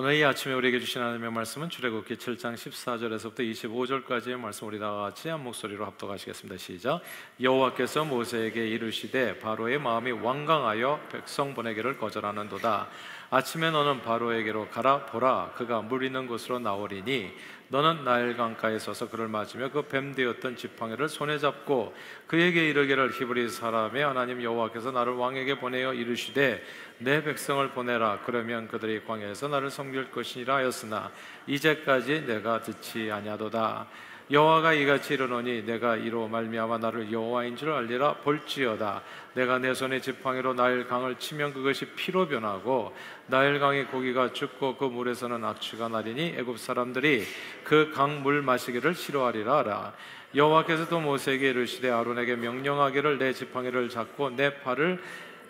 오늘 이 아침에 우리에게 주신 하나님의 말씀은 출애굽기 7장 14절에서부터 25절까지의 말씀, 우리 다 같이 한 목소리로 합독하시겠습니다. 시작. 여호와께서 모세에게 이르시되 바로의 마음이 완강하여 백성 보내기를 거절하는도다. 아침에 너는 바로에게로 가라. 보라, 그가 물 있는 곳으로 나오리니 너는 나일 강가에 서서 그를 맞으며 그 뱀 되었던 지팡이를 손에 잡고 그에게 이르기를, 히브리 사람의 하나님 여호와께서 나를 왕에게 보내어 이르시되 내 백성을 보내라. 그러면 그들이 광야에서 나를 섬길 것이니라 하였으나 이제까지 내가 듣지 아니하도다. 여호와가 이같이 이르노니 내가 이로 말미암아 나를 여호와인 줄 알리라. 볼지어다 내가 내 손에 지팡이로 나일 강을 치면 그것이 피로 변하고 나일 강의 고기가 죽고 그 물에서는 악취가 나리니 애굽 사람들이 그 강 물 마시기를 싫어하리라 하라. 여호와께서 또 모세에게 이르시되 아론에게 명령하기를 내 지팡이를 잡고 내 팔을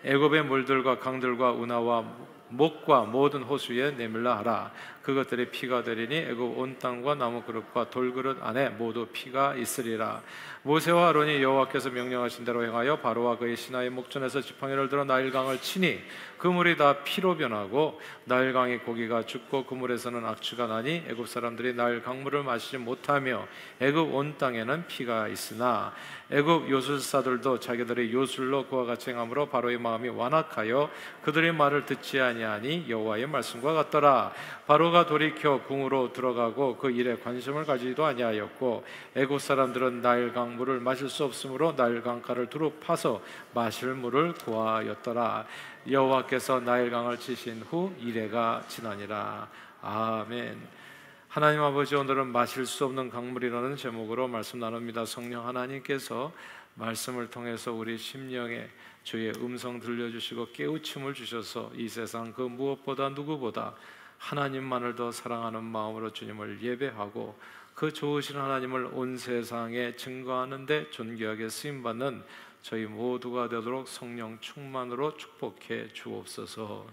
애굽의 물들과 강들과 운하와 목과 모든 호수에 내밀라 하라. 그것들이 피가 되리니 애굽 온 땅과 나무 그릇과 돌그릇 안에 모두 피가 있으리라. 모세와 아론이 여호와께서 명령하신 대로 행하여 바로와 그의 신하의 목전에서 지팡이를 들어 나일강을 치니 그 물이 다 피로 변하고 나일강의 고기가 죽고 그 물에서는 악취가 나니 애굽 사람들이 나일 강물을 마시지 못하며 애굽 온 땅에는 피가 있으나 애굽 요술사들도 자기들의 요술로 그와 같이 행함으로 바로의 마음이 완악하여 그들의 말을 듣지 아니하니 여호와의 말씀과 같더라. 바로가 돌이켜 궁으로 들어가고 그 일에 관심을 가지지도 아니하였고 애굽 사람들은 나일강 물을 마실 수 없으므로 나일강가를 두루 파서 마실 물을 구하였더라. 여호와께서 나일강을 치신 후 이레가 지나니라. 아멘. 하나님 아버지, 오늘은 마실 수 없는 강물이라는 제목으로 말씀 나눕니다. 성령 하나님께서 말씀을 통해서 우리 심령에 주의 음성 들려주시고 깨우침을 주셔서 이 세상 그 무엇보다 누구보다 하나님만을 더 사랑하는 마음으로 주님을 예배하고 그 좋으신 하나님을 온 세상에 증거하는 데 존귀하게 쓰임받는 저희 모두가 되도록 성령 충만으로 축복해 주옵소서.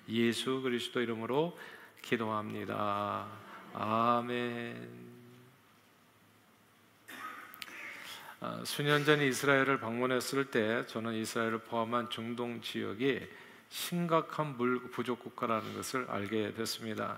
예수 그리스도 이름으로 기도합니다. 아멘. 수년 전 이스라엘을 방문했을 때 저는 이스라엘을 포함한 중동 지역이 심각한 물 부족 국가라는 것을 알게 됐습니다.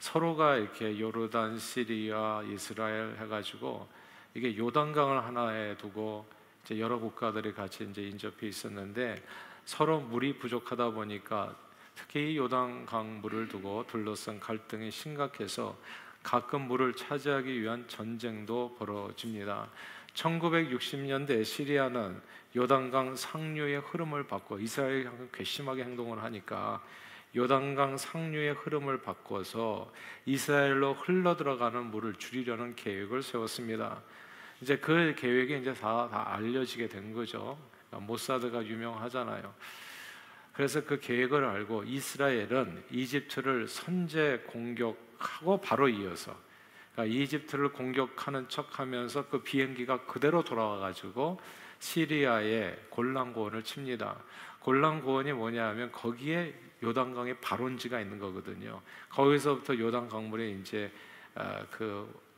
서로가 이렇게 요르단, 시리아, 이스라엘 해가지고 이게 요단강을 하나에 두고 이제 여러 국가들이 같이 이제 인접해 있었는데 서로 물이 부족하다 보니까 특히 이 요단강 물을 두고 둘러싼 갈등이 심각해서 가끔 물을 차지하기 위한 전쟁도 벌어집니다. 1960년대 시리아는 요단강 상류의 흐름을 바꿔, 이스라엘이 괘씸하게 행동을 하니까 요단강 상류의 흐름을 바꿔서 이스라엘로 흘러 들어가는 물을 줄이려는 계획을 세웠습니다. 이제 그 계획이 이제 다 알려지게 된 거죠. 모사드가 유명하잖아요. 그래서 그 계획을 알고 이스라엘은 이집트를 선제 공격하고 바로 이어서, 그러니까 이집트를 공격하는 척하면서 그 비행기가 그대로 돌아와가지고 시리아의 골란고원을 칩니다. 골란고원이 뭐냐 하면 거기에 요단강의 발원지가 있는 거거든요. 거기서부터 요단 강물이 이제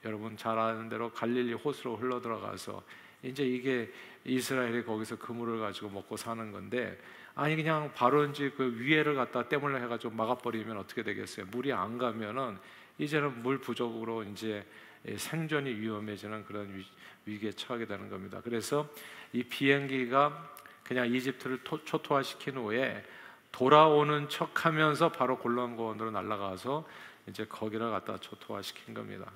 여러분 잘 아는 대로 갈릴리 호수로 흘러 들어가서 이제 이게 이스라엘이 거기서 그 물을 가지고 먹고 사는 건데, 아니 그냥 발원지 그 위에를 갖다 댐을 해가지고 막아버리면 어떻게 되겠어요? 물이 안 가면은 이제는 물 부족으로 이제 생존이 위험해지는 그런 위기에 처하게 되는 겁니다. 그래서 이 비행기가 그냥 이집트를 초토화시킨 후에 돌아오는 척하면서 바로 골란고원으로 날아가서 이제 거기를 갖다 초토화시킨 겁니다.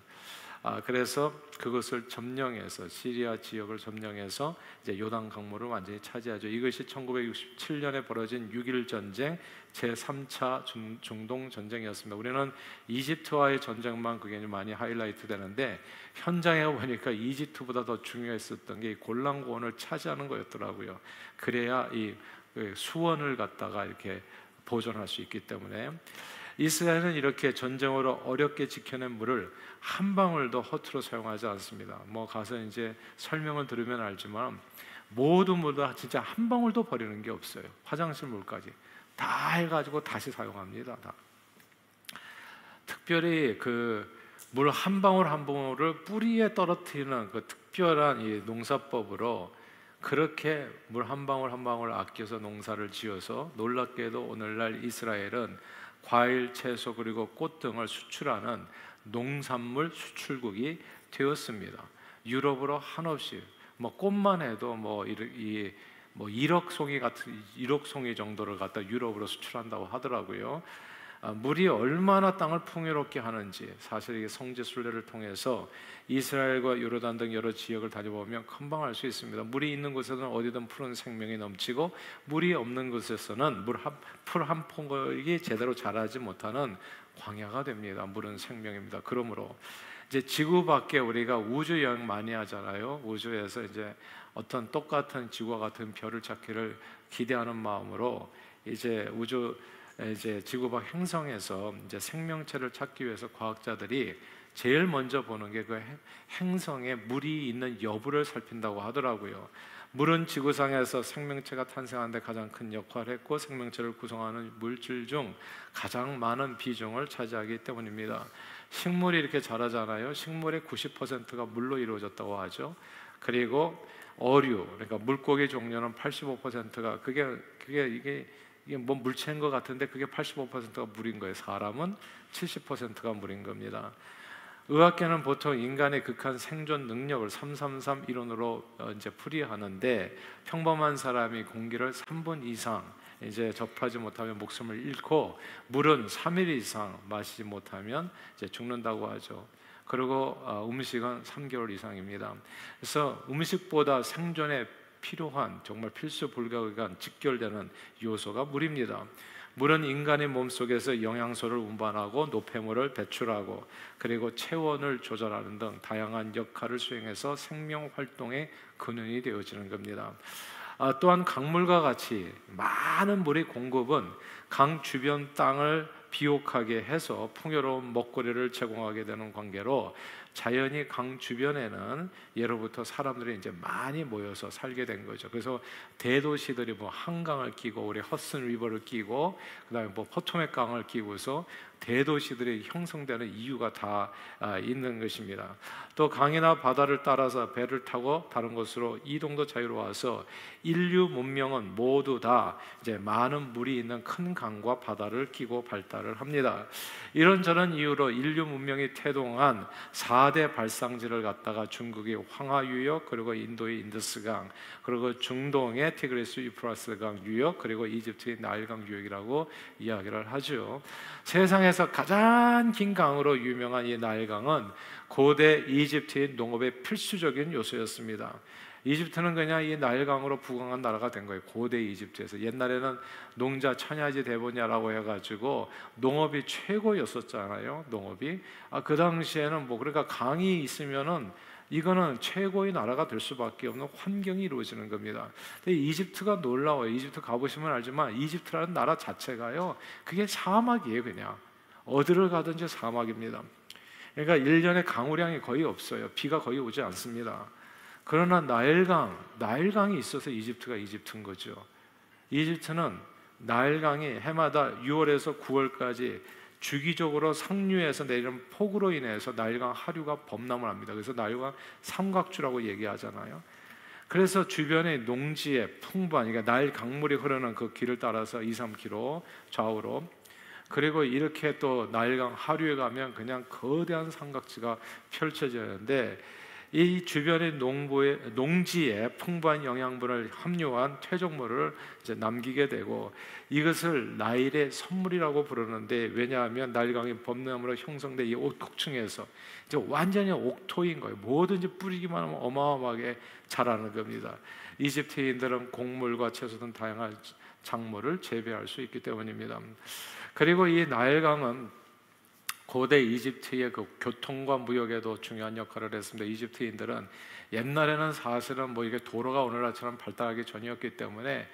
그래서 그것을 점령해서 시리아 지역을 점령해서 이제 요단 강물을 완전히 차지하죠. 이것이 1967년에 벌어진 6.1 전쟁 제3차 중동 전쟁이었습니다. 우리는 이집트와의 전쟁만 그게 많이 하이라이트 되는데 현장에 보니까 이집트보다 더 중요했었던 게 골란고원을 차지하는 거였더라고요. 그래야 이 수원을 갖다가 이렇게 보존할 수 있기 때문에 이스라엘은 이렇게 전쟁으로 어렵게 지켜낸 물을 한 방울도 허투루 사용하지 않습니다. 뭐 가서 이제 설명을 들으면 알지만 모든 물도 진짜 한 방울도 버리는 게 없어요. 화장실 물까지 다 해가지고 다시 사용합니다. 다. 특별히 그 물 한 방울 한 방울을 뿌리에 떨어뜨리는 그 특별한 이 농사법으로 그렇게 물 한 방울 한 방울 아껴서 농사를 지어서 놀랍게도 오늘날 이스라엘은 과일, 채소 그리고 꽃 등을 수출하는 농산물 수출국이 되었습니다. 유럽으로 한없이 뭐 꽃만 해도 뭐 1억 송이 정도를 갖다 유럽으로 수출한다고 하더라고요. 물이 얼마나 땅을 풍요롭게 하는지 사실 이게 성지 순례를 통해서 이스라엘과 요르단 등 여러 지역을 다녀보면 금방 알 수 있습니다. 물이 있는 곳에서는 어디든 푸른 생명이 넘치고 물이 없는 곳에서는 풀 한 포기 제대로 자라지 못하는 광야가 됩니다. 물은 생명입니다. 그러므로 이제 지구 밖에 우리가 우주 여행 많이 하잖아요. 우주에서 이제 어떤 똑같은 지구와 같은 별을 찾기를 기대하는 마음으로 이제 지구 밖 행성에서 이제 생명체를 찾기 위해서 과학자들이 제일 먼저 보는 게 그 행성에 물이 있는 여부를 살핀다고 하더라고요. 물은 지구상에서 생명체가 탄생하는 데 가장 큰 역할을 했고 생명체를 구성하는 물질 중 가장 많은 비중을 차지하기 때문입니다. 식물이 이렇게 자라잖아요. 식물의 90%가 물로 이루어졌다고 하죠. 그리고 어류, 그러니까 물고기 종류는 85%가 이게 뭐 물체인 것 같은데 그게 85%가 물인 거예요. 사람은 70%가 물인 겁니다. 의학계는 보통 인간의 극한 생존 능력을 333 이론으로 이제 풀이하는데 평범한 사람이 공기를 3분 이상 이제 접하지 못하면 목숨을 잃고 물은 3일 이상 마시지 못하면 이제 죽는다고 하죠. 그리고 음식은 3개월 이상입니다. 그래서 음식보다 생존에 필요한 정말 필수 불가결한 직결되는 요소가 물입니다. 물은 인간의 몸속에서 영양소를 운반하고 노폐물을 배출하고 그리고 체온을 조절하는 등 다양한 역할을 수행해서 생명 활동의 근원이 되어지는 겁니다. 또한 강물과 같이 많은 물의 공급은 강 주변 땅을 비옥하게 해서 풍요로운 먹거리를 제공하게 되는 관계로 자연히 강 주변에는 예로부터 사람들이 이제 많이 모여서 살게 된 거죠. 그래서 대도시들이 뭐 한강을 끼고 우리 허슨 리버를 끼고 그다음에 뭐 포토맥 강을 끼고서 대도시들이 형성되는 이유가 다 있는 것입니다. 또 강이나 바다를 따라서 배를 타고 다른 곳으로 이동도 자유로워서 인류 문명은 모두 다 이제 많은 물이 있는 큰 강과 바다를 끼고 발달을 합니다. 이런저런 이유로 인류 문명이 태동한 4대 발상지를 갖다가 중국의 황하유역, 그리고 인도의 인더스강, 그리고 중동의 티그리스 유프라스강 유역, 그리고 이집트의 나일강 유역이라고 이야기를 하죠. 세상에서 가장 긴 강으로 유명한 이 나일강은 고대 이집트의 농업의 필수적인 요소였습니다. 이집트는 그냥 이 나일강으로 부강한 나라가 된 거예요. 고대 이집트에서. 옛날에는 농자 천야지 대보냐라고 해가지고 농업이 최고였었잖아요. 농업이. 그 당시에는 뭐 그러니까 강이 있으면은 이거는 최고의 나라가 될 수밖에 없는 환경이 이루어지는 겁니다. 근데 이집트가 놀라워요. 이집트 가보시면 알지만 이집트라는 나라 자체가요, 그게 사막이에요. 그냥 어디를 가든지 사막입니다. 그러니까 1년에 강우량이 거의 없어요. 비가 거의 오지 않습니다. 그러나 나일강이 있어서 이집트가 이집트인 거죠. 이집트는 나일강이 해마다 6월에서 9월까지 주기적으로 상류에서 내리는 폭우로 인해서 나일강 하류가 범람을 합니다. 그래서 나일강 삼각주라고 얘기하잖아요. 그래서 주변의 농지에 풍부한, 그러니까 나일 강물이 흐르는 그 길을 따라서 2-3km 좌우로, 그리고 이렇게 또 나일강 하류에 가면 그냥 거대한 삼각지가 펼쳐지는데 이 주변의 농지에 풍부한 영양분을 함유한 퇴적물을 이제 남기게 되고 이것을 나일의 선물이라고 부르는데, 왜냐하면 나일강이 범람으로 형성된 이 옥토층에서 이제 완전히 옥토인 거예요. 뭐든지 뿌리기만 하면 어마어마하게 자라는 겁니다. 이집트인들은 곡물과 채소 등 다양한 작물을 재배할 수 있기 때문입니다. 그리고 이 나일강은 고대 이집트의 그 교통과 무역에도 중요한 역할을 했습니다. 이집트인들은 옛날에는 사실은 뭐 이게 도로가 오늘날처럼 발달하기 전이었기 때문에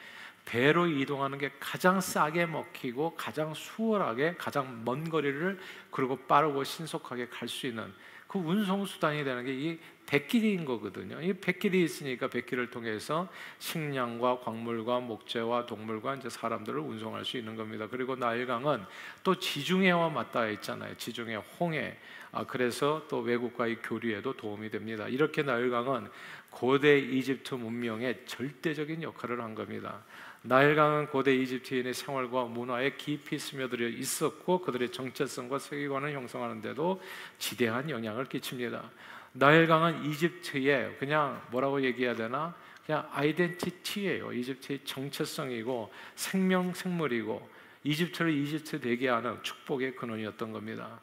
배로 이동하는 게 가장 싸게 먹히고 가장 수월하게 가장 먼 거리를 그리고 빠르고 신속하게 갈 수 있는 그 운송 수단이 되는 게 이 백길인 거거든요. 이 백길이 있으니까 백길을 통해서 식량과 광물과 목재와 동물과 이제 사람들을 운송할 수 있는 겁니다. 그리고 나일강은 또 지중해와 맞닿아 있잖아요. 지중해, 홍해. 그래서 또 외국과의 교류에도 도움이 됩니다. 이렇게 나일강은 고대 이집트 문명의 절대적인 역할을 한 겁니다. 나일강은 고대 이집트인의 생활과 문화에 깊이 스며들어 있었고 그들의 정체성과 세계관을 형성하는 데도 지대한 영향을 끼칩니다. 나일강은 이집트의 그냥 뭐라고 얘기해야 되나? 그냥 아이덴티티예요. 이집트의 정체성이고 생명생물이고 이집트를 이집트 되게 하는 축복의 근원이었던 겁니다.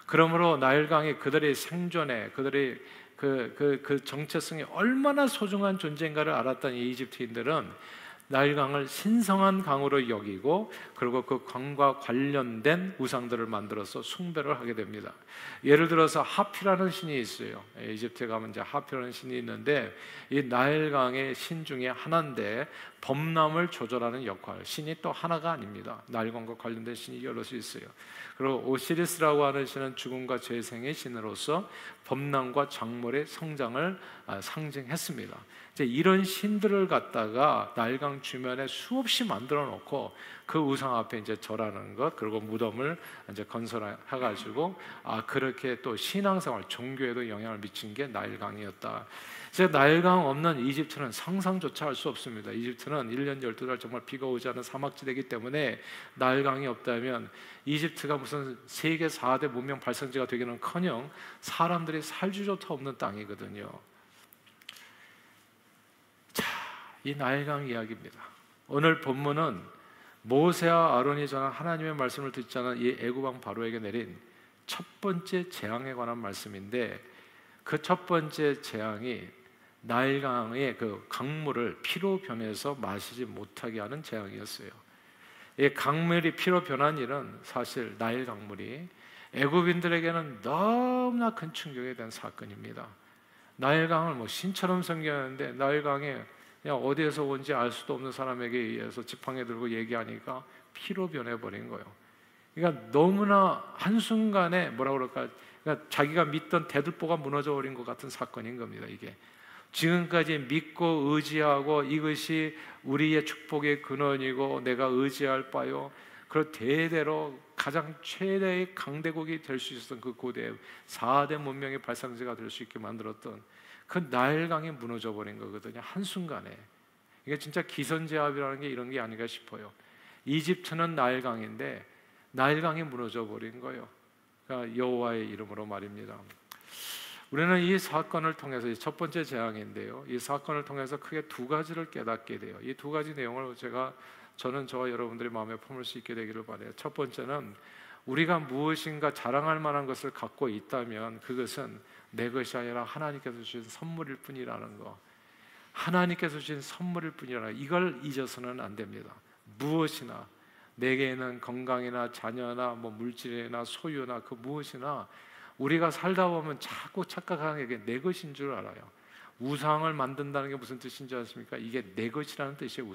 그러므로 나일강이 그들의 생존에 그들의 그 정체성이 얼마나 소중한 존재인가를 알았던 이 이집트인들은 나일강을 신성한 강으로 여기고 그리고 그 강과 관련된 우상들을 만들어서 숭배를 하게 됩니다. 예를 들어서 하피라는 신이 있어요. 이집트에 가면 이제 하피라는 신이 있는데 이 나일강의 신 중에 하나인데 범람을 조절하는 역할, 신이 또 하나가 아닙니다. 나일강과 관련된 신이 여럿이 있어요. 그리고 오시리스라고 하는 신은 죽음과 재생의 신으로서 범람과 작물의 성장을 상징했습니다. 이제 이런 신들을 갖다가 나일강 주변에 수없이 만들어 놓고 그 우상 앞에 이제 절하는 것, 그리고 무덤을 이제 건설해가지고 그렇게 또 신앙생활, 종교에도 영향을 미친 게 나일강이었다. 그래서 나일강 없는 이집트는 상상조차 할 수 없습니다. 이집트는 1년 12달 정말 비가 오지 않은 사막지대이기 때문에 나일강이 없다면 이집트가 무슨 세계 4대 문명 발상지가 되기는커녕 사람들이 살 주조차 없는 땅이거든요. 이 나일강 이야기입니다. 오늘 본문은 모세와 아론이 전한 하나님의 말씀을 듣지 않은 이 애굽왕 바로에게 내린 첫 번째 재앙에 관한 말씀인데 그 첫 번째 재앙이 나일강의 그 강물을 피로 변해서 마시지 못하게 하는 재앙이었어요. 이 강물이 피로 변한 일은 사실 나일 강물이 애굽인들에게는 너무나 큰 충격에 대한 사건입니다. 나일강을 뭐 신처럼 섬기는데 나일강에 그냥 어디에서 온지 알 수도 없는 사람에게 의해서 지팡이 들고 얘기하니까 피로 변해버린 거예요. 그러니까 너무나 한순간에 뭐라 그럴까, 그러니까 자기가 믿던 대들보가 무너져 버린 것 같은 사건인 겁니다. 이게 지금까지 믿고 의지하고 이것이 우리의 축복의 근원이고 내가 의지할 바요, 그리고 대대로 가장 최대의 강대국이 될 수 있었던 그 고대 4대 문명의 발상지가 될 수 있게 만들었던 그 나일강이 무너져 버린 거거든요. 한순간에. 이게 진짜 기선제압이라는 게 이런 게 아닌가 싶어요. 이집트는 나일강인데 나일강이 무너져 버린 거예요. 그러니까 여호와의 이름으로 말입니다. 우리는 이 사건을 통해서 첫 번째 재앙인데요, 이 사건을 통해서 크게 두 가지를 깨닫게 돼요. 이 두 가지 내용을 저는 저와 여러분들의 마음에 품을 수 있게 되기를 바라요. 첫 번째는 우리가 무엇인가 자랑할 만한 것을 갖고 있다면 그것은 내 것이 아니라 하나님께서 주신 선물일 뿐이라는 거, 하나님께서 주신 선물일 뿐이라는 이걸 잊어서는 안 됩니다. 무엇이나 내게 있는 건강이나 자녀나 뭐 물질이나 소유나 그 무엇이나 우리가 살다 보면 자꾸 착각하는 게 내 것인 줄 알아요. 우상을 만든다는 게 무슨 뜻인지 아십니까? 이게 내 것이라는 뜻이에요.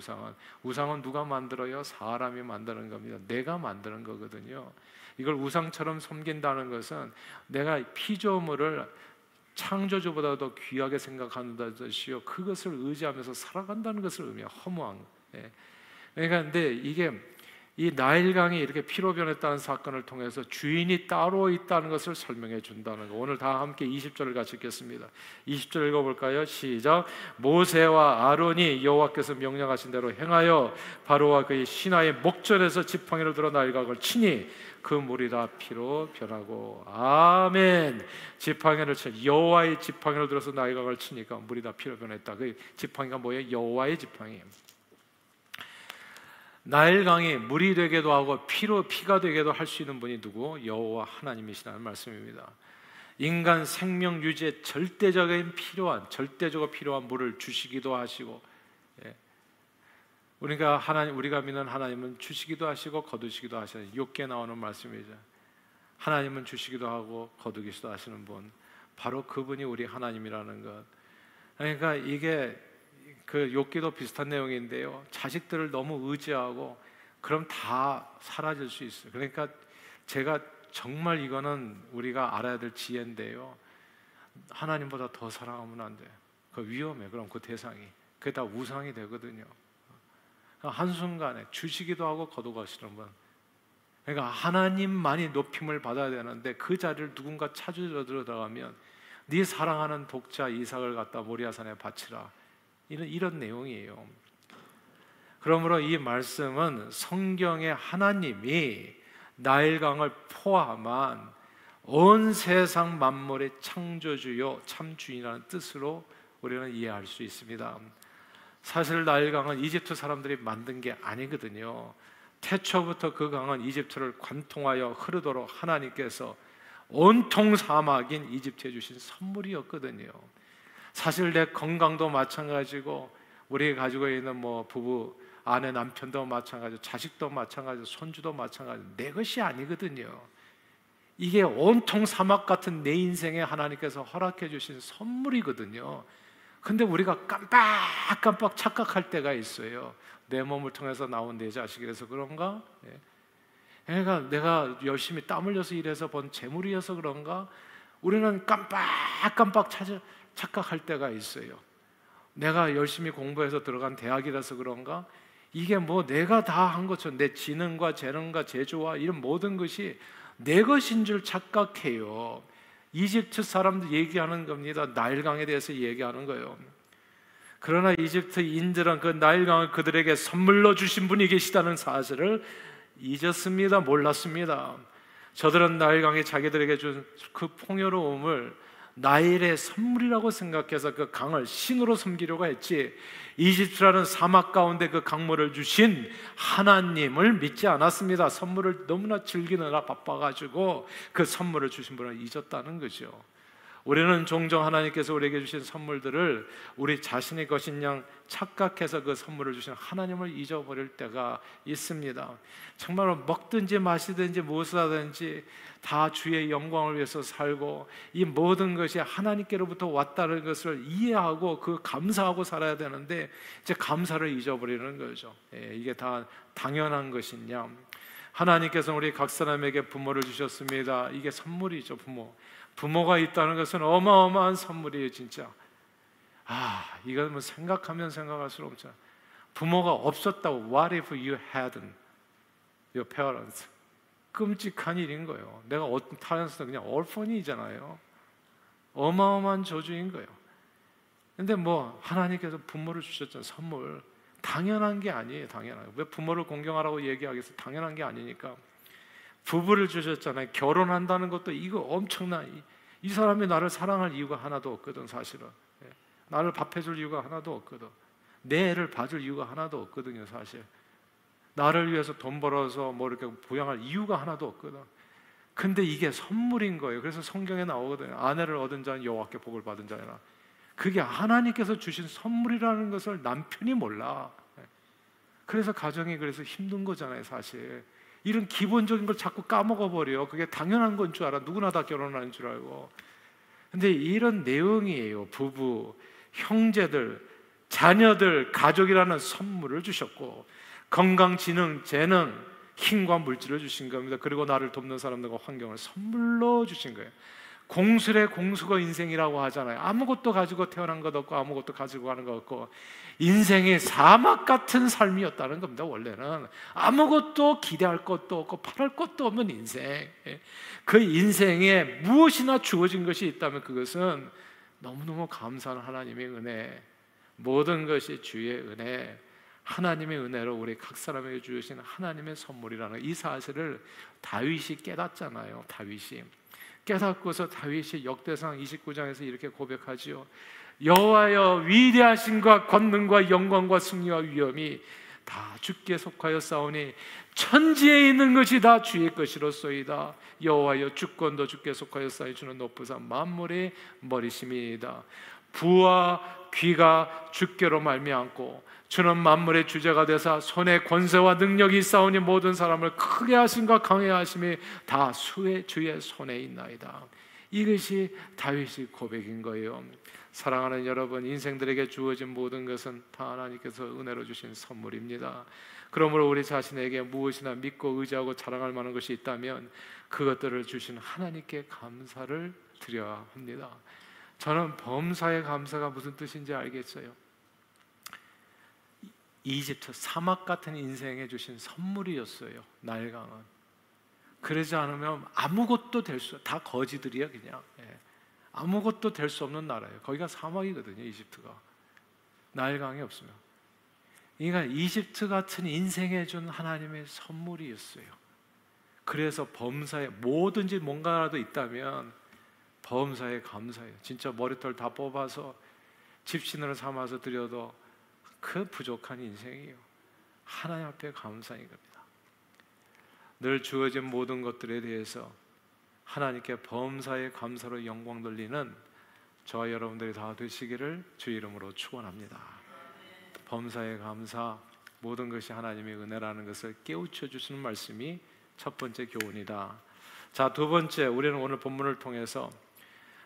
우상은 누가 만들어요? 사람이 만드는 겁니다. 내가 만드는 거거든요. 이걸 우상처럼 섬긴다는 것은 내가 피조물을 창조주보다 더 귀하게 생각한다는 뜻이요, 그것을 의지하면서 살아간다는 것을 의미해요. 허무한. 그러니까 근데 이게 이 나일강이 이렇게 피로 변했다는 사건을 통해서 주인이 따로 있다는 것을 설명해 준다는 거. 오늘 다 함께 20절을 같이 읽겠습니다. 20절 읽어볼까요? 시작. 모세와 아론이 여호와께서 명령하신 대로 행하여 바로와 그의 신하의 목전에서 지팡이를 들어 나일강을 치니 그 물이 다 피로 변하고. 아멘. 지팡이를 쳐 여호와의 지팡이를 들어서 나일강을 치니까 물이 다 피로 변했다. 그 지팡이가 뭐예요? 여호와의 지팡이. 나일강이 물이 되게도 하고 피가 되게도 할 수 있는 분이 누구? 여호와 하나님이시라는 말씀입니다. 인간 생명 유지에 절대적으로 필요한 물을 주시기도 하시고, 우리가 믿는 하나님은 주시기도 하시고 거두시기도 하시는, 욥기에 나오는 말씀이죠. 하나님은 주시기도 하고 거두기도 하시는 분, 바로 그분이 우리 하나님이라는 것. 그러니까 이게 그 욥기도 비슷한 내용인데요, 자식들을 너무 의지하고 그럼 다 사라질 수 있어요. 그러니까 제가 정말 이거는 우리가 알아야 될 지혜인데요, 하나님보다 더 사랑하면 안 돼요. 그 위험해. 그럼 그 대상이 그게 다 우상이 되거든요. 한순간에 주시기도 하고 거두가시는 분, 그러니까 하나님만이 높임을 받아야 되는데 그 자리를 누군가 찾으러 들어가면 네 사랑하는 독자 이삭을 갖다 모리아산에 바치라, 이런 내용이에요. 그러므로 이 말씀은 성경의 하나님이 나일강을 포함한 온 세상 만물의 창조주요 참 주인이라는 뜻으로 우리는 이해할 수 있습니다. 사실 나일강은 이집트 사람들이 만든 게 아니거든요. 태초부터 그 강은 이집트를 관통하여 흐르도록 하나님께서 온통 사막인 이집트에 주신 선물이었거든요. 사실 내 건강도 마찬가지고, 우리가 가지고 있는 부부, 아내, 남편도 마찬가지고, 자식도 마찬가지고, 손주도 마찬가지고, 내 것이 아니거든요. 이게 온통 사막 같은 내 인생에 하나님께서 허락해 주신 선물이거든요. 근데 우리가 깜빡깜빡 착각할 때가 있어요. 내 몸을 통해서 나온 내 자식이라서 그런가? 그러니까 내가 열심히 땀 흘려서 일해서 번 재물이어서 그런가? 우리는 깜빡깜빡 착각할 때가 있어요. 내가 열심히 공부해서 들어간 대학이라서 그런가? 이게 내가 다 한 것처럼 내 지능과 재능과 재주와 이런 모든 것이 내 것인 줄 착각해요. 이집트 사람들 얘기하는 겁니다. 나일강에 대해서 얘기하는 거예요. 그러나 이집트인들은 그 나일강을 그들에게 선물로 주신 분이 계시다는 사실을 잊었습니다. 몰랐습니다. 저들은 나일강이 자기들에게 준 그 풍요로움을 나일의 선물이라고 생각해서 그 강을 신으로 섬기려고 했지, 이집트라는 사막 가운데 그 강물을 주신 하나님을 믿지 않았습니다. 선물을 너무나 즐기느라 바빠가지고 그 선물을 주신 분을 잊었다는 거죠. 우리는 종종 하나님께서 우리에게 주신 선물들을 우리 자신의 것인 양 착각해서 그 선물을 주신 하나님을 잊어버릴 때가 있습니다. 정말로 먹든지 마시든지 무엇을 하든지 다 주의 영광을 위해서 살고, 이 모든 것이 하나님께로부터 왔다는 것을 이해하고 그 감사하고 살아야 되는데, 이제 감사를 잊어버리는 거죠. 이게 다 당연한 것이냐? 하나님께서 우리 각 사람에게 부모를 주셨습니다. 이게 선물이죠. 부모가 있다는 것은 어마어마한 선물이에요, 진짜. 이건 생각하면 생각할수록 없잖아. 부모가 없었다고, what if you hadn't your parents? 끔찍한 일인 거예요. 내가 타연스는 그냥 orphan이잖아요. 어마어마한 저주인 거예요. 근데 하나님께서 부모를 주셨잖아요. 선물. 당연한 게 아니에요. 당연해요. 왜 부모를 공경하라고 얘기하겠어요? 당연한 게 아니니까. 부부를 주셨잖아요. 결혼한다는 것도 이거 엄청난, 이 사람이 나를 사랑할 이유가 하나도 없거든. 사실은 나를 밥해줄 이유가 하나도 없거든. 내 애를 봐줄 이유가 하나도 없거든요. 사실 나를 위해서 돈 벌어서 이렇게 부양할 이유가 하나도 없거든. 근데 이게 선물인 거예요. 그래서 성경에 나오거든요. 아내를 얻은 자는 여호와께 복을 받은 자라. 그게 하나님께서 주신 선물이라는 것을 남편이 몰라. 그래서 가정이 그래서 힘든 거잖아요. 사실 이런 기본적인 걸 자꾸 까먹어버려. 그게 당연한 건 줄 알아. 누구나 다 결혼하는 줄 알고. 근데 이런 내용이에요. 부부, 형제들, 자녀들, 가족이라는 선물을 주셨고, 건강, 지능, 재능, 힘과 물질을 주신 겁니다. 그리고 나를 돕는 사람들과 환경을 선물로 주신 거예요. 공술의 공수가 인생이라고 하잖아요. 아무것도 가지고 태어난 것 없고 아무것도 가지고 가는 것 없고, 인생이 사막 같은 삶이었다는 겁니다. 원래는 아무것도 기대할 것도 없고 바랄 것도 없는 인생. 그 인생에 무엇이나 주어진 것이 있다면 그것은 너무너무 감사한 하나님의 은혜, 모든 것이 주의 은혜, 하나님의 은혜로 우리 각 사람에게 주신 하나님의 선물이라는 이 사실을 다윗이 깨닫잖아요. 다윗이 깨닫고서 다윗이 역대상 29장에서 이렇게 고백하지요. 여호와여, 위대하심과 권능과 영광과 승리와 위엄이 다 주께 속하여 싸우니 천지에 있는 것이 다 주의 것이로소이다. 여호와여, 주권도 주께 속하여 싸이 주는 높으사 만물의 머리심이다. 부와 귀가 주께로 말미암고 주는 만물의 주제가 되사 손에 권세와 능력이 있사오니 모든 사람을 크게 하심과 강해 하심이 다 주의 손에 있나이다. 이것이 다윗의 고백인 거예요. 사랑하는 여러분, 인생들에게 주어진 모든 것은 다 하나님께서 은혜로 주신 선물입니다. 그러므로 우리 자신에게 무엇이나 믿고 의지하고 자랑할 만한 것이 있다면 그것들을 주신 하나님께 감사를 드려야 합니다. 저는 범사의 감사가 무슨 뜻인지 알겠어요. 이집트 사막 같은 인생에 주신 선물이었어요. 나일강은. 그러지 않으면 아무것도 될 수, 다 거지들이야 그냥. 아무것도 될 수 없는 나라예요. 거기가 사막이거든요. 이집트가. 나일강이 없으면. 그러니까 이집트 같은 인생에 준 하나님의 선물이었어요. 그래서 범사에 뭐든지 뭔가라도 있다면 범사에 감사해요. 진짜 머리털 다 뽑아서 집신으로 삼아서 드려도 그 부족한 인생이에요. 하나님 앞에 감사인 겁니다. 늘 주어진 모든 것들에 대해서 하나님께 범사에 감사로 영광 돌리는 저와 여러분들이 다 되시기를 주 이름으로 축원합니다. 범사에 감사, 모든 것이 하나님의 은혜라는 것을 깨우쳐 주시는 말씀이 첫 번째 교훈이다. 자, 두 번째, 우리는 오늘 본문을 통해서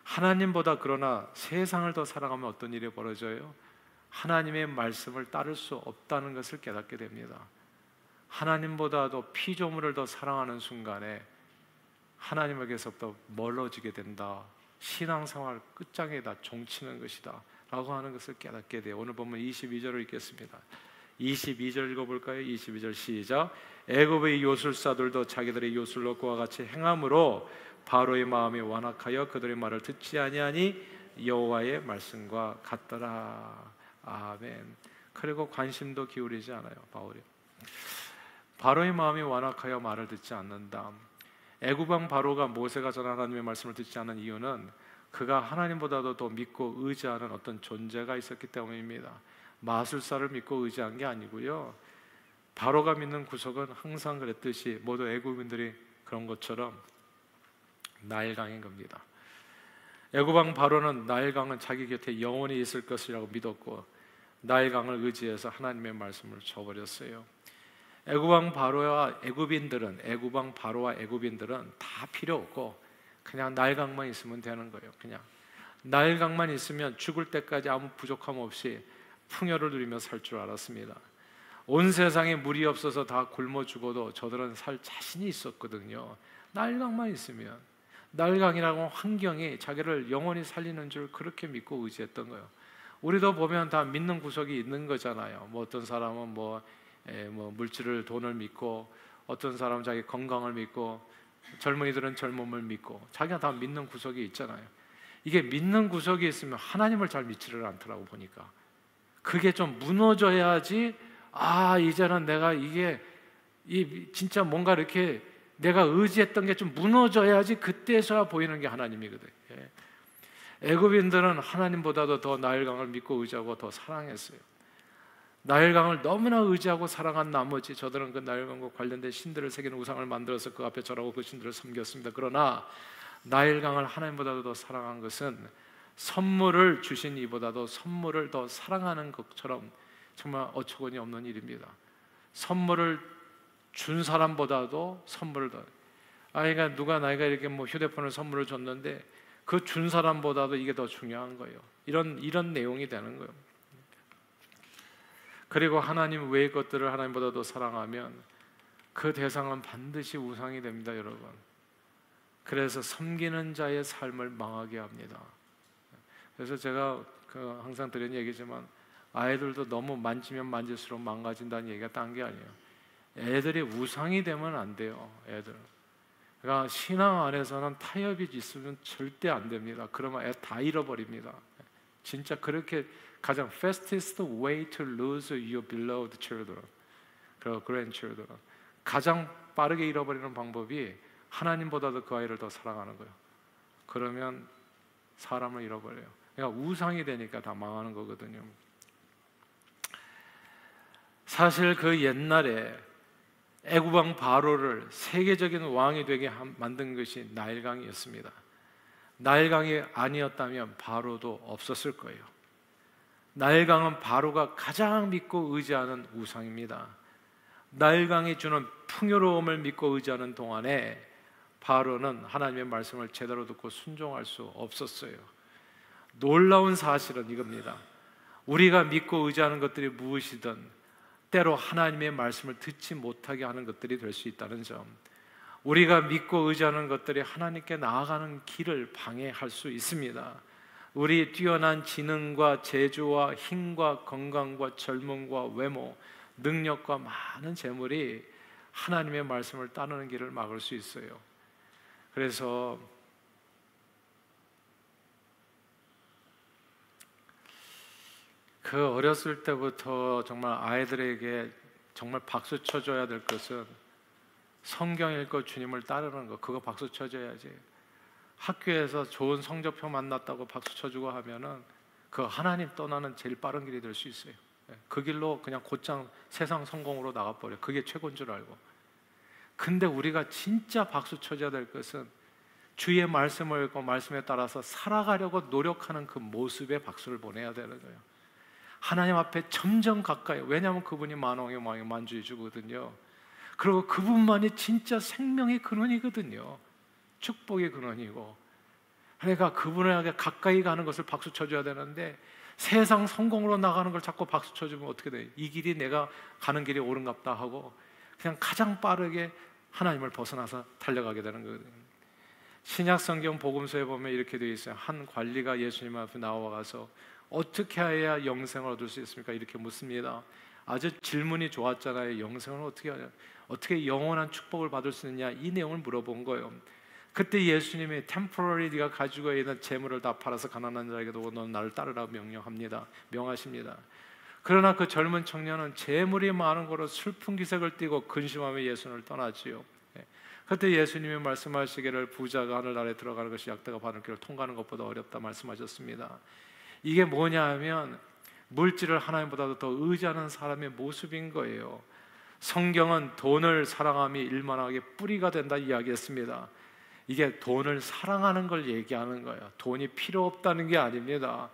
하나님보다 그러나 세상을 더 사랑하면 어떤 일이 벌어져요? 하나님의 말씀을 따를 수 없다는 것을 깨닫게 됩니다. 하나님보다도 피조물을 더 사랑하는 순간에 하나님에게서부터 멀어지게 된다. 신앙생활 끝장에다 종치는 것이다 라고 하는 것을 깨닫게 돼요. 오늘 보면 22절을 읽겠습니다. 22절 읽어볼까요? 22절 시작. 애굽의 요술사들도 자기들의 요술로 그와 같이 행함으로 바로의 마음이 완악하여 그들의 말을 듣지 아니하니 여호와의 말씀과 같더라. 아멘. 그리고 관심도 기울이지 않아요. 바로의 마음이 완악하여 말을 듣지 않는다. 애굽 왕 바로가 모세가 전한 하나님의 말씀을 듣지 않는 이유는 그가 하나님보다도 더 믿고 의지하는 어떤 존재가 있었기 때문입니다. 마술사를 믿고 의지한 게 아니고요. 바로가 믿는 구석은 항상 그랬듯이 모두 애굽인들이 그런 것처럼 나일강인 겁니다. 애굽 왕 바로는 나일강은 자기 곁에 영원히 있을 것이라고 믿었고 나일강을 의지해서 하나님의 말씀을 저버렸어요. 애굽 왕 바로와 애굽인들은 다 필요 없고 그냥 나일강만 있으면 되는 거예요. 그냥 나일강만 있으면 죽을 때까지 아무 부족함 없이 풍요를 누리며 살 줄 알았습니다. 온 세상에 물이 없어서 다 굶어 죽어도 저들은 살 자신이 있었거든요. 나일강만 있으면, 나일강이라고 환경이 자기를 영원히 살리는 줄 그렇게 믿고 의지했던 거예요. 우리도 보면 다 믿는 구석이 있는 거잖아요. 뭐 어떤 사람은 뭐 물질을, 돈을 믿고, 어떤 사람은 자기 건강을 믿고, 젊은이들은 젊음을 믿고, 자기가 다 믿는 구석이 있잖아요. 이게 믿는 구석이 있으면 하나님을 잘 믿지를 않더라고 보니까. 그게 좀 무너져야지, 이제는 내가 진짜 뭔가 이렇게 내가 의지했던 게 좀 무너져야지 그때서야 보이는 게 하나님이거든. 애굽인들은 하나님보다도 더 나일강을 믿고 의지하고 더 사랑했어요. 나일강을 너무나 의지하고 사랑한 나머지 저들은 그 나일강과 관련된 신들을 새긴 우상을 만들어서 그 앞에 절하고 그 신들을 섬겼습니다. 그러나 나일강을 하나님보다도 더 사랑한 것은 선물을 주신 이보다도 선물을 더 사랑하는 것처럼 정말 어처구니 없는 일입니다. 선물을 준 사람보다도 선물을 더, 그러니까 누가 나이가 이렇게 휴대폰을 선물을 줬는데 그 준 사람보다도 이게 더 중요한 거예요. 이런 내용이 되는 거예요. 그리고 하나님 외의 것들을 하나님보다도 사랑하면 그 대상은 반드시 우상이 됩니다, 여러분. 그래서 섬기는 자의 삶을 망하게 합니다. 그래서 제가 항상 드리는 얘기지만 아이들도 너무 만지면 만질수록 망가진다는 얘기가 딴 게 아니에요. 애들이 우상이 되면 안 돼요. 애들. 그러니까 신앙 안에서는 타협이 있으면 절대 안 됩니다. 그러면 애 다 잃어버립니다. 진짜 그렇게 가장 fastest way to lose your beloved children, 그리고 grandchildren, 가장 빠르게 잃어버리는 방법이 하나님보다도 그 아이를 더 사랑하는 거예요. 그러면 사람을 잃어버려요. 그러니까 우상이 되니까 다 망하는 거거든요. 사실 그 옛날에 애굽 왕 바로를 세계적인 왕이 되게 만든 것이 나일강이었습니다. 나일강이 아니었다면 바로도 없었을 거예요. 나일강은 바로가 가장 믿고 의지하는 우상입니다. 나일강이 주는 풍요로움을 믿고 의지하는 동안에 바로는 하나님의 말씀을 제대로 듣고 순종할 수 없었어요. 놀라운 사실은 이겁니다. 우리가 믿고 의지하는 것들이 무엇이든 때로 하나님의 말씀을 듣지 못하게 하는 것들이 될 수 있다는 점, 우리가 믿고 의지하는 것들이 하나님께 나아가는 길을 방해할 수 있습니다. 우리 뛰어난 지능과 재주와 힘과 건강과 젊음과 외모, 능력과 많은 재물이 하나님의 말씀을 따르는 길을 막을 수 있어요. 그래서 그 어렸을 때부터 정말 아이들에게 정말 박수 쳐줘야 될 것은 성경 읽고 주님을 따르는 거. 그거 박수 쳐줘야지. 학교에서 좋은 성적표 만났다고 박수 쳐주고 하면은 그 하나님 떠나는 제일 빠른 길이 될 수 있어요. 그 길로 그냥 곧장 세상 성공으로 나가버려. 그게 최고인 줄 알고. 근데 우리가 진짜 박수 쳐줘야 될 것은 주의 말씀을 읽고 말씀에 따라서 살아가려고 노력하는 그 모습에 박수를 보내야 되는 거예요. 하나님 앞에 점점 가까이. 왜냐하면 그분이 만왕의 왕의 만주의 주거든요. 그리고 그분만이 진짜 생명의 근원이거든요. 축복의 근원이고. 그러니까 그분에게 가까이 가는 것을 박수 쳐줘야 되는데 세상 성공으로 나가는 걸 자꾸 박수 쳐주면 어떻게 돼요? 이 길이 내가 가는 길이 옳은갑다 하고 그냥 가장 빠르게 하나님을 벗어나서 달려가게 되는 거거든요. 신약 성경 복음서에 보면 이렇게 되어 있어요. 한 관리가 예수님 앞에 나와가서 어떻게 해야 영생을 얻을 수 있습니까? 이렇게 묻습니다. 아주 질문이 좋았잖아요. 영생을 어떻게 하냐? 어떻게 영원한 축복을 받을 수 있느냐? 이 내용을 물어본 거예요. 그때 예수님이 temporary 네가 가지고 있는 재물을 다 팔아서 가난한 자에게 주고 너는 나를 따르라 명하십니다. 그러나 그 젊은 청년은 재물이 많은 거로 슬픈 기색을 띠고 근심하며 예수님을 떠나지요. 그때 예수님이 말씀하시기를 부자가 하늘나라에 들어가는 것이 약대가 바늘길을 통과하는 것보다 어렵다 말씀하셨습니다. 이게 뭐냐 하면 물질을 하나님보다도 더 의지하는 사람의 모습인 거예요. 성경은 돈을 사랑함이 일만하게 뿌리가 된다 이야기했습니다. 이게 돈을 사랑하는 걸 얘기하는 거예요. 돈이 필요 없다는 게 아닙니다.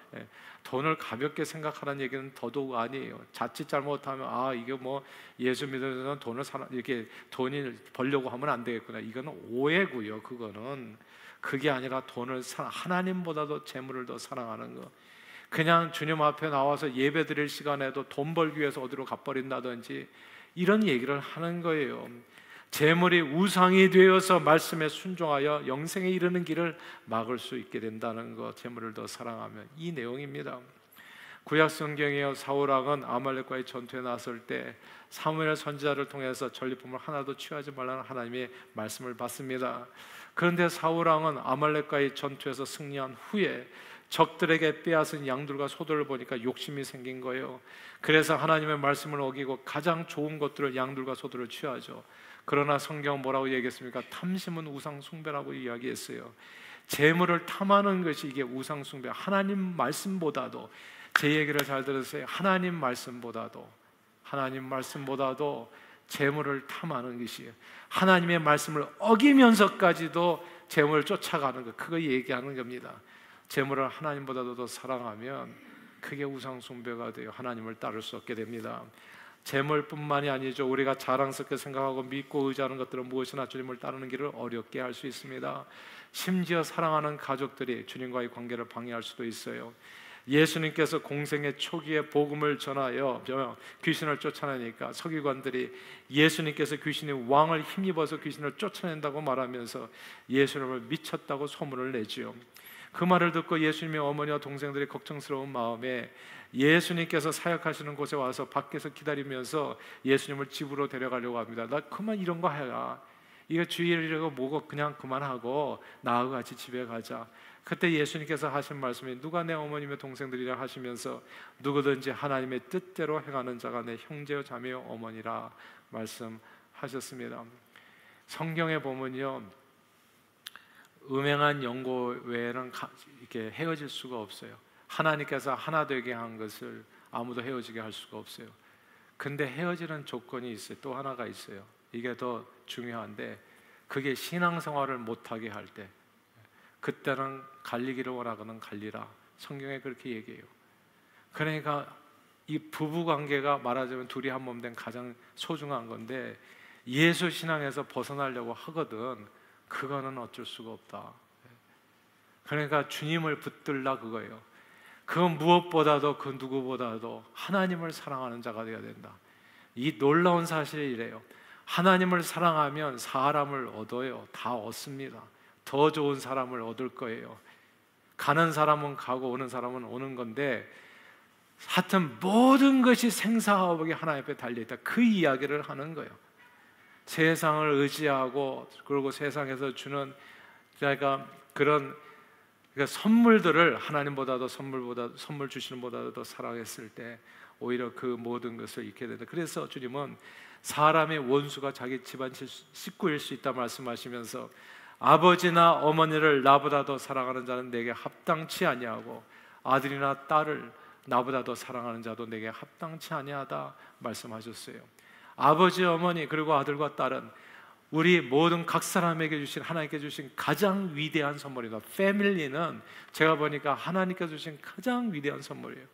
돈을 가볍게 생각하라는 얘기는 더더욱 아니에요. 자칫 잘못하면 이게 뭐 예수 믿으면 이렇게 돈을 벌려고 하면 안 되겠구나. 이거는 오해고요. 그게 아니라 돈을 하나님보다도 재물을 더 사랑하는 거. 그냥 주님 앞에 나와서 예배 드릴 시간에도 돈 벌기 위해서 어디로 가버린다든지 이런 얘기를 하는 거예요. 재물이 우상이 되어서 말씀에 순종하여 영생에 이르는 길을 막을 수 있게 된다는 것, 재물을 더 사랑하면 이 내용입니다. 구약 성경에 사울왕은 아말렉과의 전투에 나설 때 사무엘 선지자를 통해서 전리품을 하나도 취하지 말라는 하나님의 말씀을 받습니다. 그런데 사울왕은 아말렉과의 전투에서 승리한 후에 적들에게 빼앗은 양들과 소들을 보니까 욕심이 생긴 거예요. 그래서 하나님의 말씀을 어기고 가장 좋은 것들을 양들과 소들을 취하죠. 그러나 성경은 뭐라고 얘기했습니까? 탐심은 우상 숭배라고 이야기했어요. 재물을 탐하는 것이 이게 우상 숭배. 하나님 말씀보다도, 제 얘기를 잘 들으세요. 하나님 말씀보다도 재물을 탐하는 것이에요. 하나님의 말씀을 어기면서까지도 재물을 쫓아가는 것, 그거 얘기하는 겁니다. 재물을 하나님보다도 더 사랑하면 그게 우상 숭배가 돼요. 하나님을 따를 수 없게 됩니다. 재물뿐만이 아니죠. 우리가 자랑스럽게 생각하고 믿고 의지하는 것들은 무엇이나 주님을 따르는 길을 어렵게 할 수 있습니다. 심지어 사랑하는 가족들이 주님과의 관계를 방해할 수도 있어요. 예수님께서 공생의 초기에 복음을 전하여 귀신을 쫓아내니까 서기관들이 예수님께서 귀신의 왕을 힘입어서 귀신을 쫓아낸다고 말하면서 예수님을 미쳤다고 소문을 내지요. 그 말을 듣고 예수님의 어머니와 동생들이 걱정스러운 마음에 예수님께서 사역하시는 곳에 와서 밖에서 기다리면서 예수님을 집으로 데려가려고 합니다. 나 그만 이런 거 해라. 이거 주일이라고 뭐고 그냥 그만하고 나하고 같이 집에 가자. 그때 예수님께서 하신 말씀이 누가 내 어머님의 동생들이라 하시면서 누구든지 하나님의 뜻대로 행하는 자가 내 형제요 자매요 어머니라 말씀하셨습니다. 성경에 보면요, 음행한 연고 외에는 이렇게 헤어질 수가 없어요. 하나님께서 하나 되게 한 것을 아무도 헤어지게 할 수가 없어요. 근데 헤어지는 조건이 있어요. 또 하나가 있어요. 이게 더 중요한데 그게 신앙생활을 못하게 할 때, 그때는 갈리기를 원하거든 갈리라. 성경에 그렇게 얘기해요. 그러니까 이 부부관계가 말하자면 둘이 한 몸 된 가장 소중한 건데 예수 신앙에서 벗어나려고 하거든 그거는 어쩔 수가 없다. 그러니까 주님을 붙들라 그거예요. 그건 무엇보다도 그 누구보다도 하나님을 사랑하는 자가 되어야 된다. 이 놀라운 사실이 이래요. 하나님을 사랑하면 사람을 얻어요. 다 얻습니다. 더 좋은 사람을 얻을 거예요. 가는 사람은 가고 오는 사람은 오는 건데 하여튼 모든 것이 생사화복이 하나님 앞에 달려있다. 그 이야기를 하는 거예요. 세상을 의지하고 그리고 세상에서 주는 그러니까 그런 그러니까 선물들을 하나님보다도 선물 주시는 보다도 더 사랑했을 때 오히려 그 모든 것을 잃게 된다. 그래서 주님은 사람의 원수가 자기 집안 식구일 수 있다 말씀하시면서 아버지나 어머니를 나보다 더 사랑하는 자는 내게 합당치 아니하고 아들이나 딸을 나보다 더 사랑하는 자도 내게 합당치 아니하다 말씀하셨어요. 아버지, 어머니 그리고 아들과 딸은 우리 모든 각 사람에게 주신, 하나님께 주신 가장 위대한 선물이다. 패밀리는 제가 보니까 하나님께 주신 가장 위대한 선물이에요.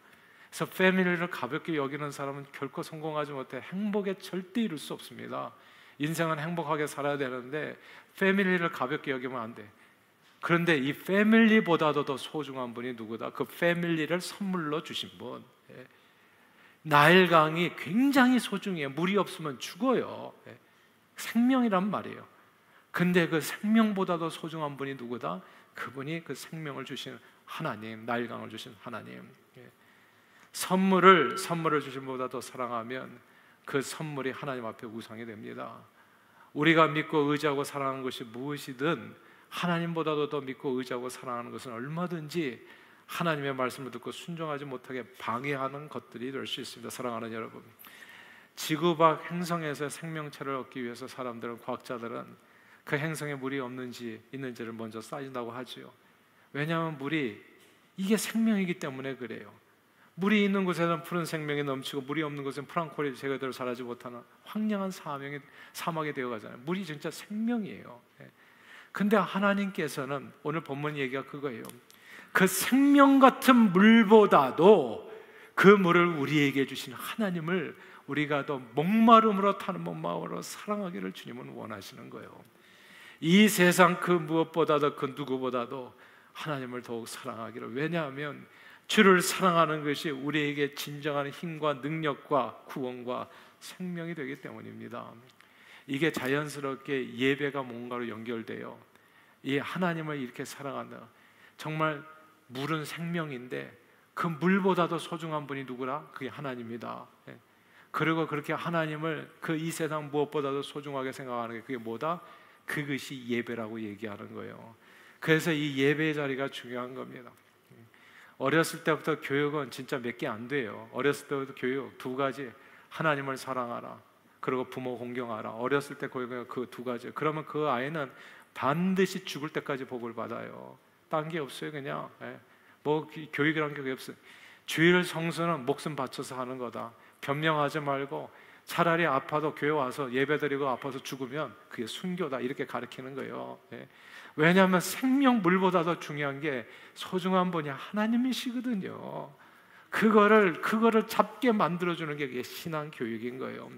그래서 패밀리를 가볍게 여기는 사람은 결코 성공하지 못해 행복에 절대 이룰 수 없습니다. 인생은 행복하게 살아야 되는데 패밀리를 가볍게 여기면 안 돼. 그런데 이 패밀리보다도 더 소중한 분이 누구다? 그 패밀리를 선물로 주신 분. 나일강이 굉장히 소중해요. 물이 없으면 죽어요. 생명이란 말이에요. 근데 그 생명보다도 소중한 분이 누구다? 그분이 그 생명을 주신 하나님, 나일강을 주신 하나님. 선물을 주신 보다 더 사랑하면 그 선물이 하나님 앞에 우상이 됩니다. 우리가 믿고 의지하고 사랑하는 것이 무엇이든 하나님보다도 더 믿고 의지하고 사랑하는 것은 얼마든지 하나님의 말씀을 듣고 순종하지 못하게 방해하는 것들이 될 수 있습니다. 사랑하는 여러분, 지구 밖 행성에서 생명체를 얻기 위해서 사람들은, 과학자들은 그 행성에 물이 없는지 있는지를 먼저 따진다고 하지요. 왜냐하면 물이, 이게 생명이기 때문에 그래요. 물이 있는 곳에는 푸른 생명이 넘치고 물이 없는 곳에는 프랑콜이 제대로 자라지 못하는 황량한 사막이 되어가잖아요. 물이 진짜 생명이에요. 근데 하나님께서는 오늘 본문 얘기가 그거예요. 그 생명 같은 물보다도 그 물을 우리에게 주신 하나님을 우리가 더 목마름으로 타는 마음으로 사랑하기를 주님은 원하시는 거예요. 이 세상 그 무엇보다도 그 누구보다도 하나님을 더욱 사랑하기를. 왜냐하면 주를 사랑하는 것이 우리에게 진정한 힘과 능력과 구원과 생명이 되기 때문입니다. 이게 자연스럽게 예배가 뭔가로 연결돼요. 이 하나님을 이렇게 사랑한다. 정말 물은 생명인데 그 물보다도 소중한 분이 누구라? 그게 하나님이다. 그리고 그렇게 하나님을 그 이 세상 무엇보다도 소중하게 생각하는 게 그게 뭐다? 그것이 예배라고 얘기하는 거예요. 그래서 이 예배의 자리가 중요한 겁니다. 어렸을 때부터 교육은 진짜 몇 개 안 돼요. 어렸을 때부터 교육 두 가지, 하나님을 사랑하라, 그리고 부모 공경하라. 어렸을 때 교육은 그 두 가지. 그러면 그 아이는 반드시 죽을 때까지 복을 받아요. 딴 게 없어요. 그냥 뭐 교육이란 게 없어요. 주일 성수는 목숨 바쳐서 하는 거다. 변명하지 말고 차라리 아파도 교회 와서 예배드리고 아파서 죽으면 그게 순교다, 이렇게 가르치는 거예요. 왜냐하면 생명 물보다 더 중요한 게 소중한 분이 하나님이시거든요. 그거를 잡게 만들어주는 게 그게 신앙 교육인 거예요.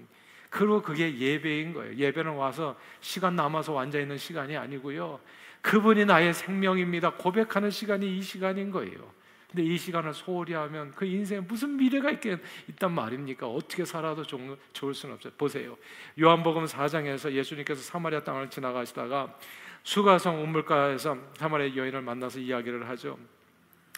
그리고 그게 예배인 거예요. 예배는 와서 시간 남아서 앉아있는 시간이 아니고요, 그분이 나의 생명입니다 고백하는 시간이 이 시간인 거예요. 근데 이 시간을 소홀히 하면 그 인생에 무슨 미래가 있단 말입니까? 어떻게 살아도 좋을 수는 없어요. 보세요, 요한복음 4장에서 예수님께서 사마리아 땅을 지나가시다가 수가성 우물가에서 사마리아 여인을 만나서 이야기를 하죠.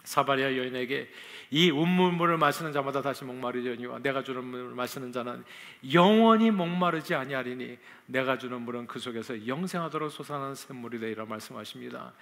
사마리아 여인에게 이 우물물을 마시는 자마다 다시 목마르려니와 내가 주는 물을 마시는 자는 영원히 목마르지 아니하리니 내가 주는 물은 그 속에서 영생하도록 솟아나는 샘물이 되리라 말씀하십니다.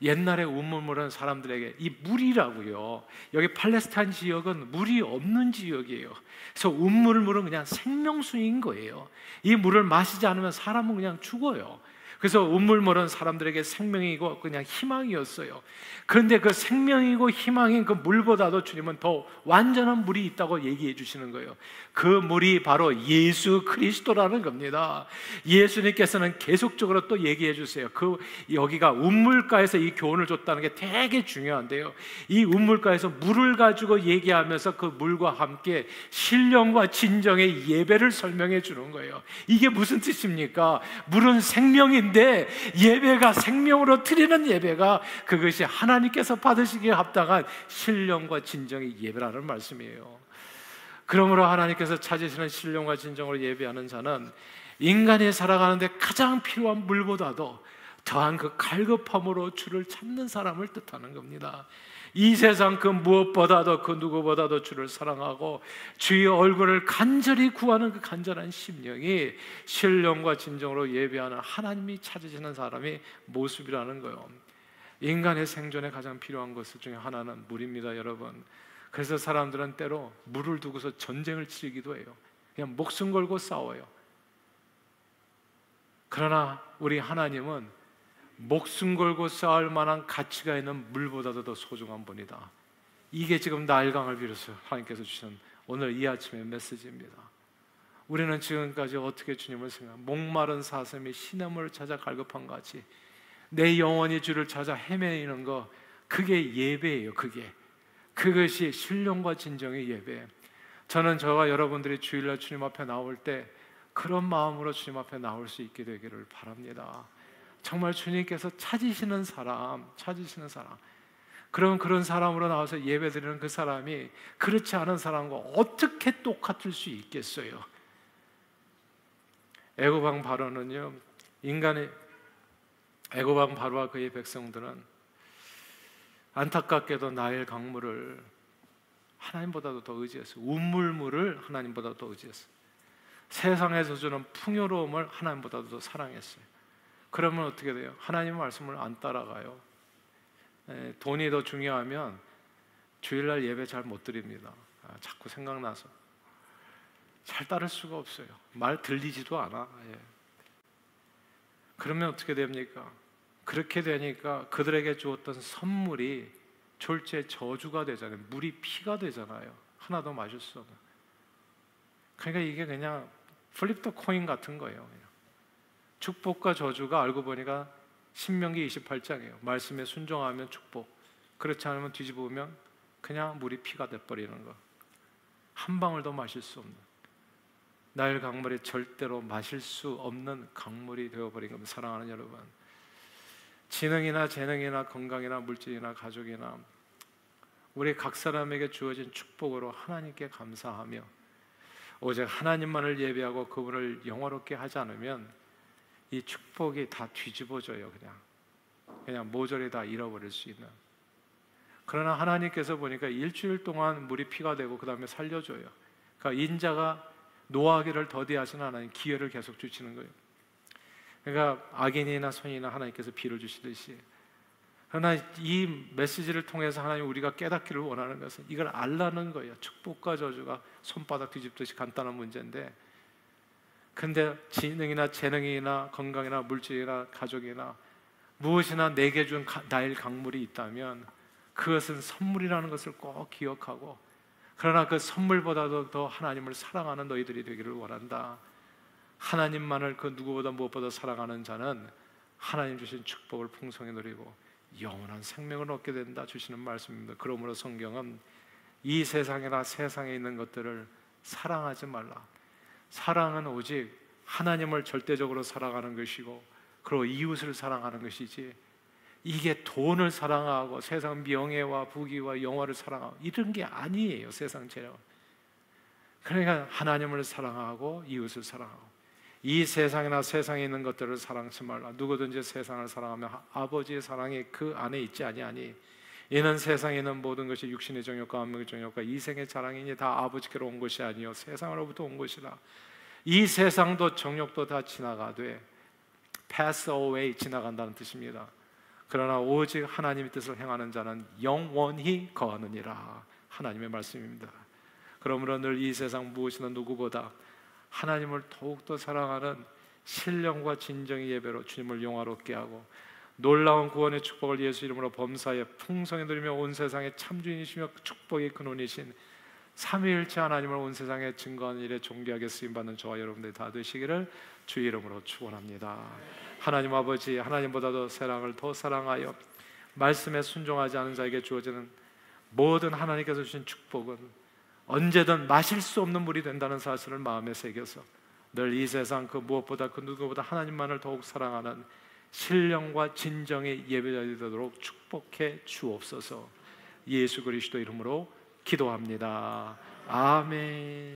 옛날에 우물물은 사람들에게 이 물이라고요. 여기 팔레스타인 지역은 물이 없는 지역이에요. 그래서 우물물은 그냥 생명수인 거예요. 이 물을 마시지 않으면 사람은 그냥 죽어요. 그래서 우물물은 사람들에게 생명이고 그냥 희망이었어요. 그런데 그 생명이고 희망인 그 물보다도 주님은 더 완전한 물이 있다고 얘기해 주시는 거예요. 그 물이 바로 예수 그리스도라는 겁니다. 예수님께서는 계속적으로 또 얘기해 주세요. 여기가 우물가에서 이 교훈을 줬다는 게 되게 중요한데요, 이 우물가에서 물을 가지고 얘기하면서 그 물과 함께 신령과 진정의 예배를 설명해 주는 거예요. 이게 무슨 뜻입니까? 물은 생명인데 예배가, 생명으로 드리는 예배가 그것이 하나님께서 받으시기에 합당한 신령과 진정의 예배라는 말씀이에요. 그러므로 하나님께서 찾으시는 신령과 진정으로 예배하는 자는 인간이 살아가는데 가장 필요한 물보다도 더한 그 갈급함으로 주를 찾는 사람을 뜻하는 겁니다. 이 세상 그 무엇보다도 그 누구보다도 주를 사랑하고 주의 얼굴을 간절히 구하는 그 간절한 심령이 신령과 진정으로 예배하는 하나님이 찾으시는 사람의 모습이라는 거예요. 인간의 생존에 가장 필요한 것 중에 하나는 물입니다, 여러분. 그래서 사람들은 때로 물을 두고서 전쟁을 치르기도 해요. 그냥 목숨 걸고 싸워요. 그러나 우리 하나님은 목숨 걸고 싸울 만한 가치가 있는 물보다도 더 소중한 분이다. 이게 지금 나일강을 비로소 하나님께서 주신 오늘 이 아침의 메시지입니다. 우리는 지금까지 어떻게 주님을 생각하면 목마른 사슴이 시냇물을 찾아 갈급한 같이 내 영혼이 주를 찾아 헤매이는 거, 그게 예배예요. 그것이 신령과 진정의 예배. 저는 저와 여러분들이 주일날 주님 앞에 나올 때 그런 마음으로 주님 앞에 나올 수 있게 되기를 바랍니다. 정말 주님께서 찾으시는 사람, 그런 사람으로 나와서 예배드리는 그 사람이 그렇지 않은 사람과 어떻게 똑같을 수 있겠어요? 애고방 바로는요, 애고방 바로와 그의 백성들은 안타깝게도 나일 강물을 하나님보다도 더 의지했어요. 운물물을 하나님보다도 더 의지했어요. 세상에서 주는 풍요로움을 하나님보다도 더 사랑했어요. 그러면 어떻게 돼요? 하나님의 말씀을 안 따라가요. 돈이 더 중요하면 주일날 예배 잘 못 드립니다. 자꾸 생각나서 잘 따를 수가 없어요. 말 들리지도 않아. 그러면 어떻게 됩니까? 그렇게 되니까 그들에게 주었던 선물이 졸지에 저주가 되잖아요. 물이 피가 되잖아요. 하나도 마실 수 없는. 그러니까 이게 그냥 플립 더 코인 같은 거예요. 그냥. 축복과 저주가 알고 보니까 신명기 28장이에요. 말씀에 순종하면 축복, 그렇지 않으면 뒤집으면 그냥 물이 피가 돼버리는 거. 한 방울도 마실 수 없는, 나일 강물이 절대로 마실 수 없는 강물이 되어버린 겁니다. 사랑하는 여러분, 지능이나 재능이나 건강이나 물질이나 가족이나 우리 각 사람에게 주어진 축복으로 하나님께 감사하며 오직 하나님만을 예배하고 그분을 영화롭게 하지 않으면 이 축복이 다 뒤집어져요. 그냥 모조리 다 잃어버릴 수 있는. 그러나 하나님께서 보니까 일주일 동안 물이 피가 되고 그 다음에 살려줘요. 그러니까 인자가 노하기를 더디하시는 하나님, 기회를 계속 주시는 거예요. 그러니까 악인이나 선인이나 하나님께서 비를 주시듯이, 그러나 이 메시지를 통해서 하나님 우리가 깨닫기를 원하는 것은 이걸 알라는 거예요. 축복과 저주가 손바닥 뒤집듯이 간단한 문제인데, 근데 지능이나 재능이나 건강이나 물질이나 가족이나 무엇이나 내게 준 나일 강물이 있다면 그것은 선물이라는 것을 꼭 기억하고, 그러나 그 선물보다도 더 하나님을 사랑하는 너희들이 되기를 원한다. 하나님만을 그 누구보다 무엇보다 사랑하는 자는 하나님 주신 축복을 풍성히 누리고 영원한 생명을 얻게 된다 주시는 말씀입니다. 그러므로 성경은 이 세상이나 세상에 있는 것들을 사랑하지 말라. 사랑은 오직 하나님을 절대적으로 사랑하는 것이고, 그리고 이웃을 사랑하는 것이지, 이게 돈을 사랑하고 세상 명예와 부귀와 영화를 사랑하고 이런 게 아니에요. 세상 재력. 그러니까 하나님을 사랑하고 이웃을 사랑하고, 이 세상이나 세상에 있는 것들을 사랑하지 말라. 누구든지 세상을 사랑하면 아버지의 사랑이 그 안에 있지 아니하니, 이는 세상에 있는 모든 것이 육신의 정욕과 안목의 정욕과 이생의 자랑이니 다 아버지께로 온 것이 아니요 세상으로부터 온 것이라. 이 세상도 정욕도 다 지나가되, pass away, 지나간다는 뜻입니다. 그러나 오직 하나님의 뜻을 행하는 자는 영원히 거하느니라. 하나님의 말씀입니다. 그러므로 늘 이 세상 무엇이나 누구보다 하나님을 더욱더 사랑하는 신령과 진정의 예배로 주님을 영화롭게 하고, 놀라운 구원의 축복을 예수 이름으로 범사에 풍성히 누리며 온 세상의 참주인이시며 축복의 근원이신 삼위일체 하나님을 온 세상에 증거하는 일에 존귀하게 쓰임받는 저와 여러분들이 다 되시기를 주 이름으로 축원합니다. 하나님 아버지, 하나님보다도 세상을 더 사랑하여 말씀에 순종하지 않은 자에게 주어지는 모든 하나님께서 주신 축복은 언제든 마실 수 없는 물이 된다는 사실을 마음에 새겨서 늘 이 세상 그 무엇보다 그 누구보다 하나님만을 더욱 사랑하는 신령과 진정의 예배자들이 되도록 축복해 주옵소서. 예수 그리스도 이름으로 기도합니다. 아멘.